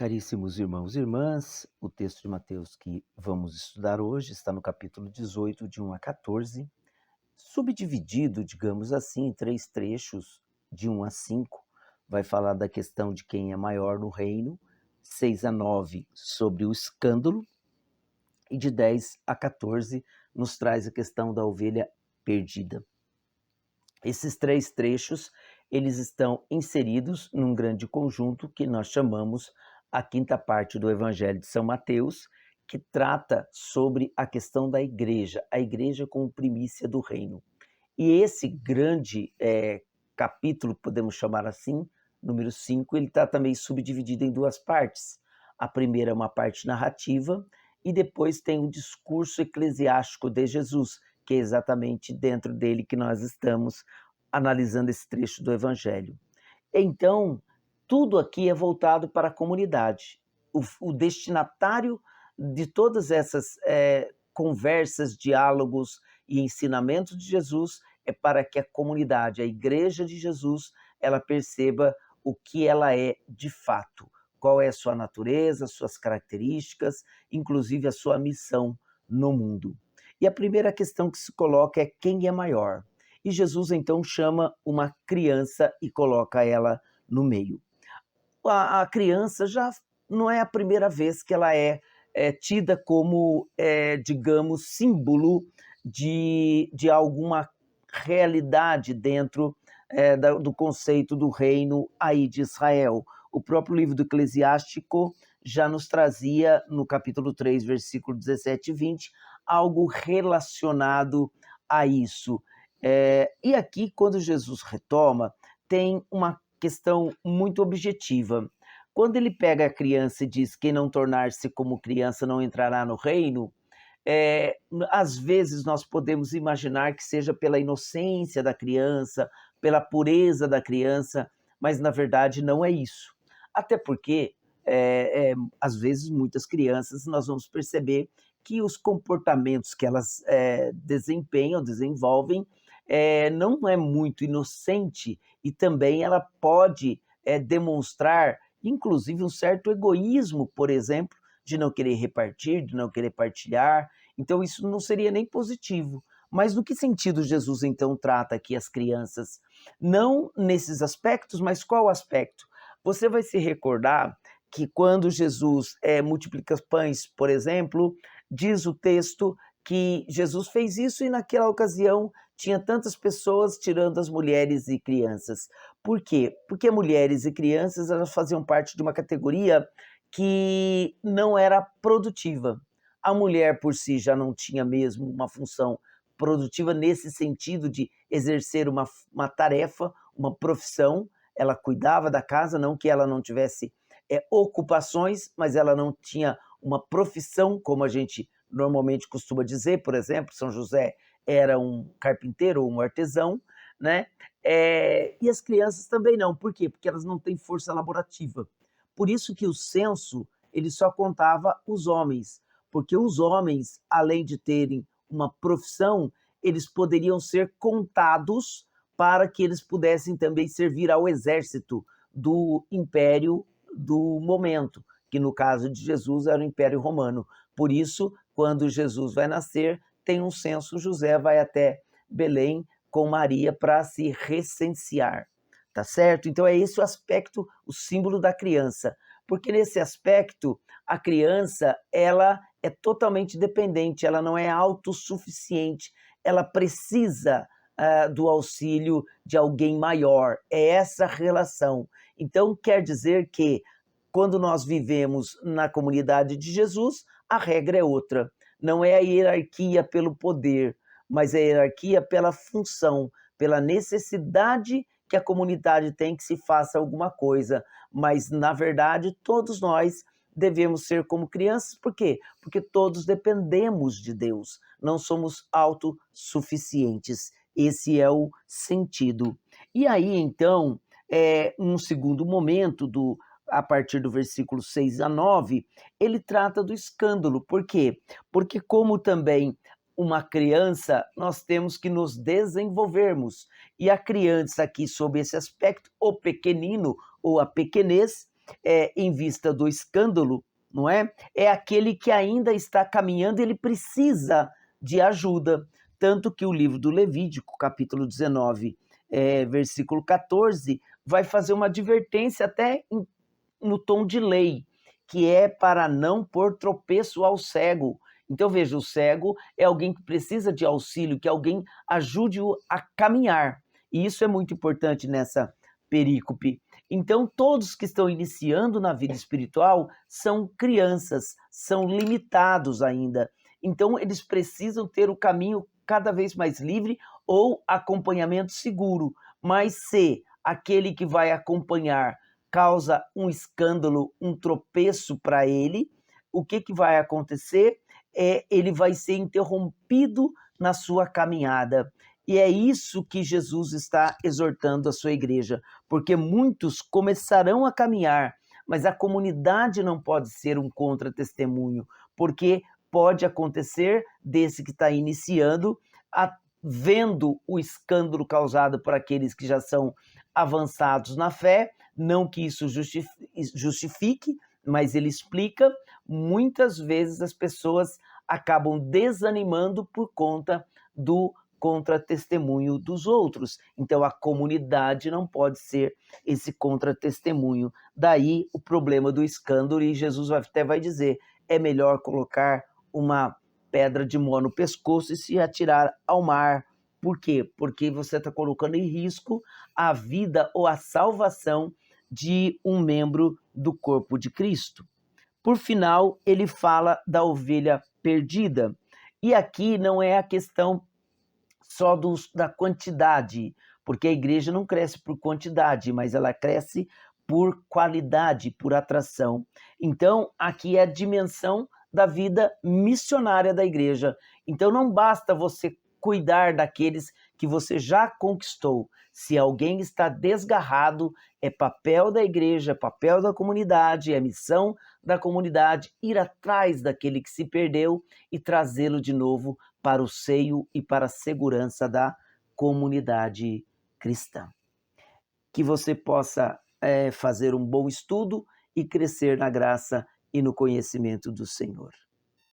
Caríssimos irmãos e irmãs, o texto de Mateus que vamos estudar hoje está no capítulo 18, de 1 a 14, subdividido, digamos assim, em três trechos, de 1 a 5. Vai falar da questão de quem é maior no reino, 6 a 9 sobre o escândalo, e de 10 a 14 nos traz a questão da ovelha perdida. Esses três trechos, eles estão inseridos num grande conjunto que nós chamamos a quinta parte do Evangelho de São Mateus, que trata sobre a questão da igreja, a igreja como primícia do reino. E esse grande capítulo, podemos chamar assim, número 5, ele está também subdividido em duas partes. A primeira é uma parte narrativa e depois tem o discurso eclesiástico de Jesus, que é exatamente dentro dele que nós estamos analisando esse trecho do Evangelho. Então, tudo aqui é voltado para a comunidade. O destinatário de todas essas conversas, diálogos e ensinamentos de Jesus é para que a comunidade, a igreja de Jesus, ela perceba o que ela é de fato, qual é a sua natureza, suas características, inclusive a sua missão no mundo. E a primeira questão que se coloca é quem é maior. E Jesus então chama uma criança e coloca ela no meio. A criança já não é a primeira vez que ela é tida como, digamos, símbolo de alguma realidade dentro do conceito do reino aí de Israel. O próprio livro do Eclesiástico já nos trazia, no capítulo 3, versículo 17 e 20, algo relacionado a isso. E aqui, quando Jesus retoma, tem uma questão muito objetiva. Quando ele pega a criança e diz: quem não tornar-se como criança não entrará no reino, às vezes nós podemos imaginar que seja pela inocência da criança, pela pureza da criança, mas na verdade não é isso. Até porque, às vezes, muitas crianças nós vamos perceber que os comportamentos que elas desempenham, desenvolvem, não é muito inocente e também ela pode demonstrar, inclusive, um certo egoísmo, por exemplo, de não querer repartir, de não querer partilhar. Então isso não seria nem positivo. Mas no que sentido Jesus então trata aqui as crianças? Não nesses aspectos, mas qual aspecto? Você vai se recordar que quando Jesus multiplica os pães, por exemplo, diz o texto que Jesus fez isso e naquela ocasião tinha tantas pessoas tirando as mulheres e crianças. Por quê? Porque mulheres e crianças elas faziam parte de uma categoria que não era produtiva. A mulher por si já não tinha mesmo uma função produtiva nesse sentido de exercer uma tarefa, uma profissão. Ela cuidava da casa, não que ela não tivesse ocupações, mas ela não tinha uma profissão, como a gente normalmente costuma dizer. Por exemplo, São José era um carpinteiro ou um artesão, né? E as crianças também não. Por quê? Porque elas não têm força laborativa. Por isso que o censo ele só contava os homens, porque os homens, além de terem uma profissão, eles poderiam ser contados para que eles pudessem também servir ao exército do império do momento, que no caso de Jesus era o Império Romano. Por isso, quando Jesus vai nascer, tem um censo, José vai até Belém com Maria para se recensear, tá certo? Então é esse o aspecto, o símbolo da criança, porque nesse aspecto a criança ela é totalmente dependente, ela não é autossuficiente, ela precisa do auxílio de alguém maior, é essa relação. Então quer dizer que quando nós vivemos na comunidade de Jesus, a regra é outra. Não é a hierarquia pelo poder, mas a hierarquia pela função, pela necessidade que a comunidade tem que se faça alguma coisa. Mas, na verdade, todos nós devemos ser como crianças. Por quê? Porque todos dependemos de Deus. Não somos autossuficientes. Esse é o sentido. E aí, então, um segundo momento a partir do versículo 6 a 9, ele trata do escândalo. Por quê? Porque como também uma criança, nós temos que nos desenvolvermos. E a criança aqui, sob esse aspecto, o pequenino ou a pequenez, em vista do escândalo, não é? É aquele que ainda está caminhando, ele precisa de ajuda. Tanto que o livro do Levítico, capítulo 19, versículo 14, vai fazer uma advertência até no tom de lei, que é para não pôr tropeço ao cego. Então, veja, o cego é alguém que precisa de auxílio, que alguém ajude-o a caminhar. E isso é muito importante nessa perícope. Então, todos que estão iniciando na vida espiritual são crianças, são limitados ainda. Então, eles precisam ter o caminho cada vez mais livre ou acompanhamento seguro. Mas se aquele que vai acompanhar causa um escândalo, um tropeço para ele, o que vai acontecer? Ele vai ser interrompido na sua caminhada. E é isso que Jesus está exortando a sua igreja, porque muitos começarão a caminhar, mas a comunidade não pode ser um contra-testemunho, porque pode acontecer desse que está iniciando, vendo o escândalo causado por aqueles que já são avançados na fé, não que isso justifique, mas ele explica, muitas vezes as pessoas acabam desanimando por conta do contra-testemunho dos outros. Então a comunidade não pode ser esse contra-testemunho. Daí o problema do escândalo, e Jesus até vai dizer, é melhor colocar uma pedra de mó no pescoço e se atirar ao mar. Por quê? Porque você está colocando em risco a vida ou a salvação de um membro do corpo de Cristo. Por final, ele fala da ovelha perdida. E aqui não é a questão só da quantidade, porque a igreja não cresce por quantidade, mas ela cresce por qualidade, por atração. Então, aqui é a dimensão da vida missionária da igreja. Então, não basta você cuidar daqueles que você já conquistou. Se alguém está desgarrado, é papel da igreja, é papel da comunidade, é missão da comunidade ir atrás daquele que se perdeu e trazê-lo de novo para o seio e para a segurança da comunidade cristã. Que você possa fazer um bom estudo e crescer na graça e no conhecimento do Senhor.